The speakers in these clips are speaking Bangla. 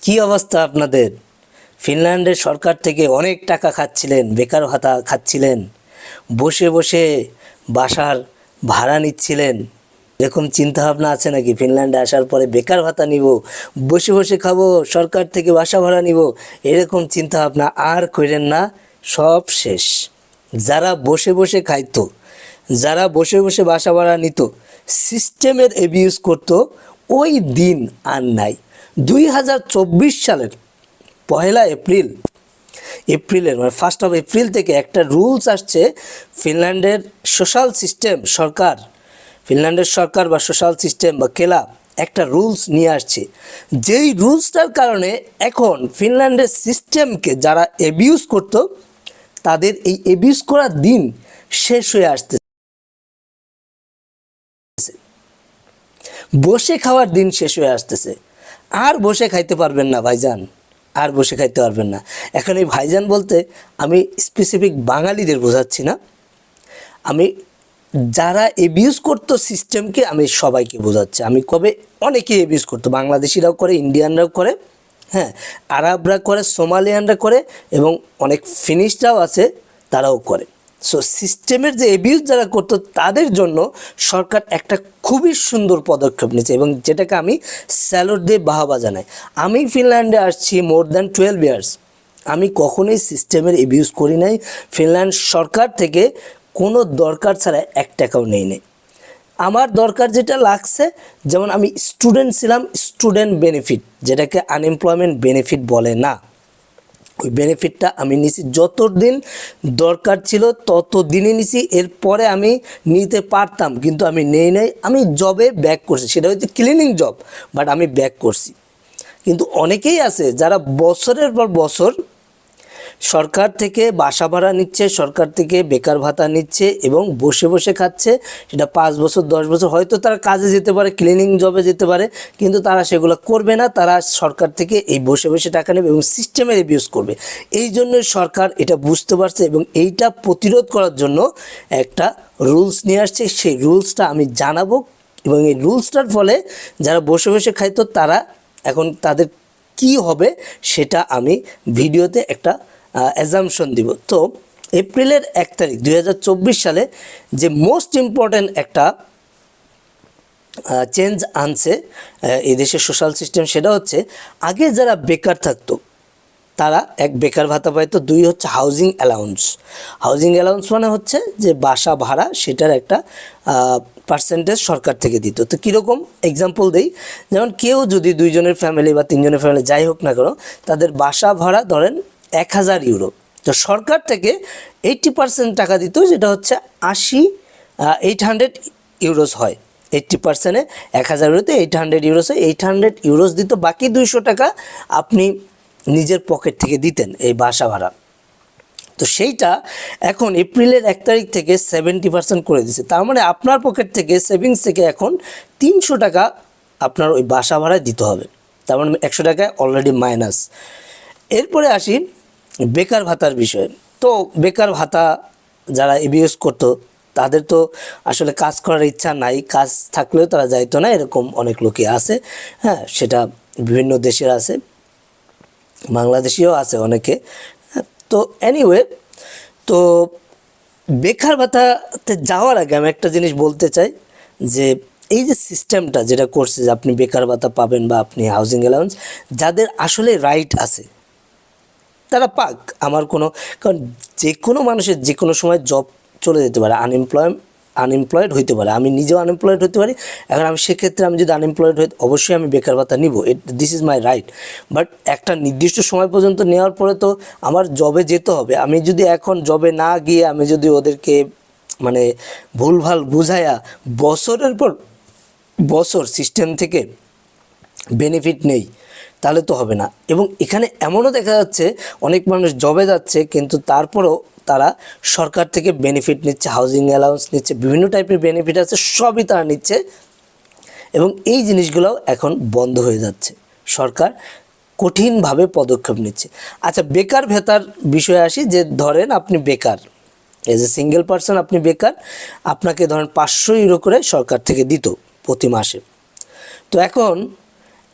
কি অবস্থা আপনাদের? ফিনল্যান্ডের সরকার থেকে অনেক টাকা খাচ্ছিলেন, বেকার ভাতা খাচ্ছিলেন, বসে বসে বাসার ভাড়া নিচ্ছিলেন। এরকম চিন্তাভাবনা আছে নাকি ফিনল্যান্ডে আসার পরে বেকার ভাতা নিব, বসে বসে খাবো, সরকার থেকে বাসা ভাড়া নিব? এরকম চিন্তাভাবনা আর করেন না, সব শেষ। যারা বসে বসে খাইতো, যারা বসে বসে বাসা ভাড়া নিত, সিস্টেমের অ্যাবিউজ করতো, ওই দিন আর নাই। 2024 সালের 1 এপ্রিলের মানে 1 এপ্রিল থেকে একটা রুলস আসছে। ফিনল্যান্ডের সোশ্যাল সিস্টেম সরকার, ফিনল্যান্ডের সরকার বা সোশ্যাল সিস্টেম বা কেলা একটা রুলস নিয়ে আসছে। যেই রুলসটার কারণে এখন ফিনল্যান্ডের সিস্টেমকে যারা অ্যাবিউজ করতো, তাদের এই অ্যাবিউজ করার দিন শেষ হয়ে আসছে। বসে খাওয়ার দিন শেষ হয়ে আসতেছে। আর বসে খাইতে পারবেন না ভাইজান, আর বসে খাইতে পারবেন না। এখন এই ভাইজান বলতে আমি স্পেসিফিক বাঙালিদের বোঝাচ্ছি না, আমি যারা অ্যাবিউজ করতো সিস্টেমকে আমি সবাইকে বোঝাচ্ছি। আমি কবে অনেকেই অ্যাবিউজ করতো, বাংলাদেশিরাও করে, ইন্ডিয়ানরাও করে, হ্যাঁ, আরবরা করে, সোমালিয়ানরা করে, এবং অনেক ফিনিশরাও আছে, তারাও করে। সো সিস্টেমের যে অ্যাবিউজ যারা করতো তাদের জন্য সরকার একটা খুবই সুন্দর পদক্ষেপ নিয়েছে, এবং যেটাকে আমি স্যালুট দিয়ে বাহবা জানাই। আমি ফিনল্যান্ডে আসছি মোর দ্যান 12 ইয়ার্স, আমি কখনোই সিস্টেমের অ্যাবিউজ করি নাই। ফিনল্যান্ড সরকার থেকে কোনো দরকার ছাড়া 1 টাকাও নেই নেই। আমার দরকার যেটা লাগছে, যেমন আমি স্টুডেন্ট ছিলাম, স্টুডেন্ট বেনিফিট, যেটাকে আনএমপ্লয়মেন্ট বেনিফিট বলে না, ওই বেনিফিটটা আমি নিছি। যতদিন দরকার ছিল ততদিনই নিছি, এরপরে আমি নিতে পারতাম কিন্তু আমি নেই নাই। আমি জবে ব্যাক করছি, সেটা হচ্ছে ক্লিনিং জব, বাট আমি ব্যাক করছি। কিন্তু অনেকেই আছে যারা বছরের পর বছর সরকার থেকে বাসা ভাড়া নিচ্ছে, সরকার থেকে বেকার ভাতা নিচ্ছে এবং বসে বসে খাচ্ছে। সেটা 5 বছর 10 বছর, হয়তো তারা কাজে যেতে পারে, ক্লিনিং জবে যেতে পারে, কিন্তু তারা সেগুলো করবে না। তারা সরকার থেকে এই বসে বসে টাকা নেবে এবং সিস্টেমের অ্যাবিউজ করবে। এই জন্যই সরকার এটা বুঝতে পারছে এবং এইটা প্রতিরোধ করার জন্য একটা রুলস নিয়ে আসছে। সেই রুলসটা আমি জানাবো, এবং এই রুলসটার ফলে যারা বসে বসে খাইতো তারা এখন তাদের কি হবে সেটা আমি ভিডিওতে একটা অ্যাজাম্পশন দিব। তো এপ্রিলের 1 তারিখ 2024 সালে যে মোস্ট ইম্পর্ট্যান্ট একটা চেঞ্জ আনছে এই দেশের সোশ্যাল সিস্টেম, সেটা হচ্ছে আগে যারা বেকার থাকতো তারা 1 বেকার ভাতা পাইতো, 2 হচ্ছে হাউজিং অ্যালাউন্স। হাউজিং অ্যালাউন্স মানে হচ্ছে যে বাসা ভাড়া, সেটার একটা পার্সেন্টেজ সরকার থেকে দিত। তো কীরকম এক্সাম্পল দেই, যেমন কেউ যদি 2 জনের ফ্যামিলি বা 3 জনের ফ্যামিলি যাই হোক না কেন, তাদের বাসা ভাড়া ধরেন 1000 ইউরো, তো সরকার থেকে 80% টাকা দিত, যেটা হচ্ছে 800 ইউরোস হয়। 80%-এ 1000 ইউরোতে 800 ইউরোস হয়, 800 ইউরোস দিত। বাকি 200 টাকা আপনি নিজের পকেট থেকে দিতেন এই বাসা ভাড়া। তো সেইটা এখন এপ্রিলের 1 তারিখ থেকে 70% করে দিয়েছে। তার মানে আপনার পকেট থেকে, সেভিংস থেকে এখন 300 টাকা আপনার ওই বাসা ভাড়ায় দিতে হবে। তার মানে 100 টাকা অলরেডি মাইনাস। এরপরে আসি বেকার ভাতার বিষয়ে। তো বেকার ভাতা যারা অ্যাবিউজ করতো তাদের তো আসলে কাজ করার ইচ্ছা নাই, কাজ থাকলেও তারা যাইতো না, এরকম অনেক লোকই আছে। হ্যাঁ, সেটা বিভিন্ন দেশের আছে, বাংলাদেশিও আছে অনেকে। তো এনিওয়ে, তো বেকার ভাতাতে যাওয়ার আগে আমি একটা জিনিস বলতে চাই, যে এই যে সিস্টেমটা যেটা করছে যে আপনি বেকার ভাতা পাবেন বা আপনি হাউজিং অ্যালাউন্স, যাদের আসলে রাইট আছে তারা পাক। আমার কোনো, কারণ যে কোনো মানুষের যে কোনো সময় জব চলে যেতে পারে, আনএমপ্লয়েড হইতে পারে। আমি নিজেও আনএমপ্লয়েড হতে পারি। এখন আমি সেক্ষেত্রে আমি যদি আনএমপ্লয়েড হই, অবশ্যই আমি বেকার ভাতা নিব, this is my right. But একটা নির্দিষ্ট সময় পর্যন্ত নেওয়ার পরে তো আমার জবে যেতে হবে। আমি যদি এখন জবে না গিয়ে আমি যদি ওদেরকে মানে ভুলভাল বুঝায়া বছরের পর বছর সিস্টেম থেকে বেনিফিট নেই, তাহলে তো হবে না। এবং এখানে এমনও দেখা যাচ্ছে অনেক মানুষ জবে যাচ্ছে, কিন্তু তারপরেও তারা সরকার থেকে বেনিফিট নিচ্ছে, হাউজিং অ্যালাউন্স নিচ্ছে, বিভিন্ন টাইপের বেনিফিট আছে, সবই তারা নিচ্ছে, এবং এই জিনিসগুলোও এখন বন্ধ হয়ে যাচ্ছে। সরকার কঠিনভাবে পদক্ষেপ নিচ্ছে। আচ্ছা, বেকার ভাতার বিষয়ে আসি। যে ধরেন আপনি বেকার, এজ এ সিঙ্গেল পারসন আপনি বেকার, আপনাকে ধরেন 500 ইউরো করে সরকার থেকে দিত প্রতি মাসে। তো এখন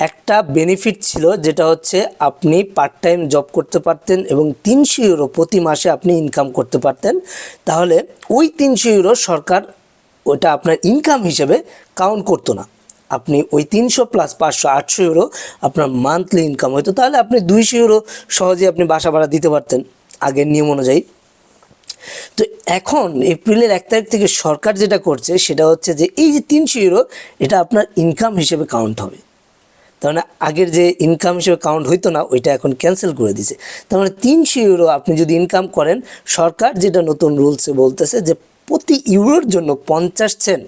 একটা বেনিফিট ছিল যেটা হচ্ছে আপনি পার্ট টাইম জব করতে পারতেন এবং 300 ইউরো প্রতি মাসে আপনি ইনকাম করতে পারতেন। তাহলে ওই 300 ইউরো সরকার ওটা আপনার ইনকাম হিসেবে কাউন্ট করতো না। আপনি ওই 300 প্লাস 500 800 ইউরো আপনার মান্থলি ইনকাম হতো, তাহলে আপনি 200 ইউরো সহজেই আপনি বাসা ভাড়া দিতে পারতেন আগের নিয়ম অনুযায়ী। তো এখন এপ্রিলের 1 তারিখ থেকে সরকার যেটা করছে সেটা হচ্ছে যে এই যে 300 ইউরো এটা আপনার ইনকাম হিসেবে কাউন্ট হবে। তার মানে আগের যে ইনকাম হিসেবে কাউন্ট হইতো না ওইটা এখন ক্যান্সেল করে দিয়েছে। তার মানে 300 ইউরো আপনি যদি ইনকাম করেন, সরকার যেটা নতুন রুলসে বলতেছে যে প্রতি ইউরোর জন্য 50 সেন্ট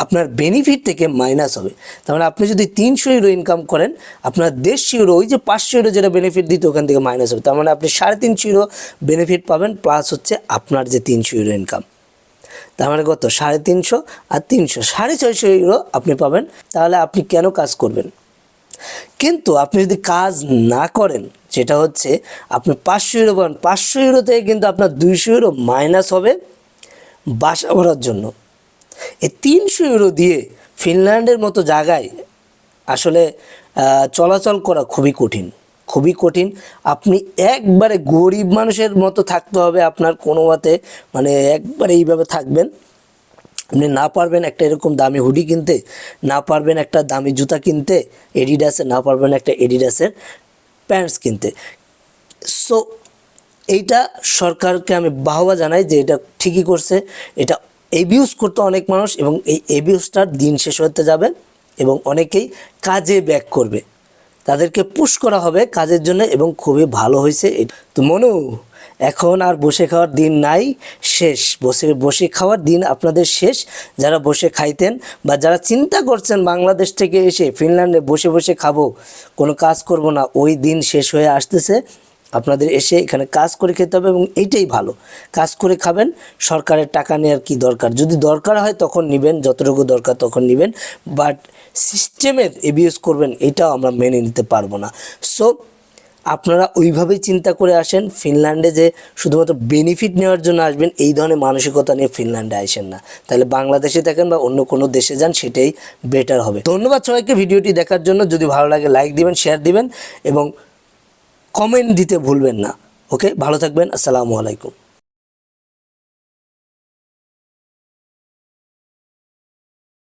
আপনার বেনিফিট থেকে মাইনাস হবে। তার মানে আপনি যদি 300 ইউরো ইনকাম করেন, আপনার 150 ইউরো ওই যে 500 ইউরো যেটা বেনিফিট দিত ওখান থেকে মাইনাস হবে। তার মানে আপনি 350 ইউরো বেনিফিট পাবেন, প্লাস হচ্ছে আপনার যে 300 ইউরো ইনকাম। তার মানে কত? 350 আর 300 650 ইউরো আপনি পাবেন। তাহলে আপনি কেন কাজ করবেন? কিন্তু আপনি যদি কাজ না করেন, যেটা হচ্ছে আপনি 500 ইউরো পাবেন, 500 ইউরো থেকে কিন্তু আপনার 200 ইউরো মাইনাস হবে বাসা ভাড়ার জন্য। এই 300 ইউরো দিয়ে ফিনল্যান্ডের মতো জায়গায় আসলে চলাচল করা খুবই কঠিন, খুবই কঠিন। আপনি একবারে গরিব মানুষের মতো থাকতে হবে আপনার কোনো মতে, মানে একবারে এইভাবে থাকবেন। আপনি না পারবেন একটা এরকম দামি হুডি কিনতে, না পারবেন একটা দামি জুতা কিনতে এডিডাসের, না পারবেন একটা এডিডাসের প্যান্টস কিনতে। সো এইটা সরকারকে আমি বাহবা জানাই যে এটা ঠিকই করছে। এটা এবিউজ করতো অনেক মানুষ এবং এই এবিউজটার দিন শেষ হতে যাবে এবং অনেকেই কাজে ব্যাক করবে, তাদেরকে পুশ করা হবে কাজের জন্য এবং খুবই ভালো হয়েছে। তো মনু, এখন আর বসে খাওয়ার দিন নাই, শেষ। বসে খাওয়ার দিন আপনাদের শেষ। যারা বসে খাইতেন বা যারা চিন্তা করছেন বাংলাদেশ থেকে এসে ফিনল্যান্ডে বসে বসে খাবো, কোনো কাজ করব না, ওই দিন শেষ হয়ে আসতেছে। আপনাদের এসে এখানে কাজ করে খেতে হবে এবং এইটাই ভালো, কাজ করে খাবেন। সরকারের টাকা নেওয়ার কি দরকার? যদি দরকার হয় তখন নেবেন, যতটুকু দরকার তখন নেবেন, বাট সিস্টেমের এবিউজ করবেন এটাও আমরা মেনে নিতে পারবো না। সো আপনারা ওইভাবেই চিন্তা করে আসেন। ফিনল্যান্ডে যে শুধুমাত্র বেনিফিট নেওয়ার জন্য আসবেন এই ধরনের মানসিকতা নিয়ে ফিনল্যান্ডে আসেন না। তাহলে বাংলাদেশে থাকেন বা অন্য কোনো দেশে যান, সেটাই বেটার হবে। ধন্যবাদ সবাইকে ভিডিওটি দেখার জন্য। যদি ভালো লাগে লাইক দিবেন, শেয়ার দিবেন এবং কমেন্ট দিতে ভুলবেন না। ওকে, ভালো থাকবেন। আসসালামু আলাইকুম।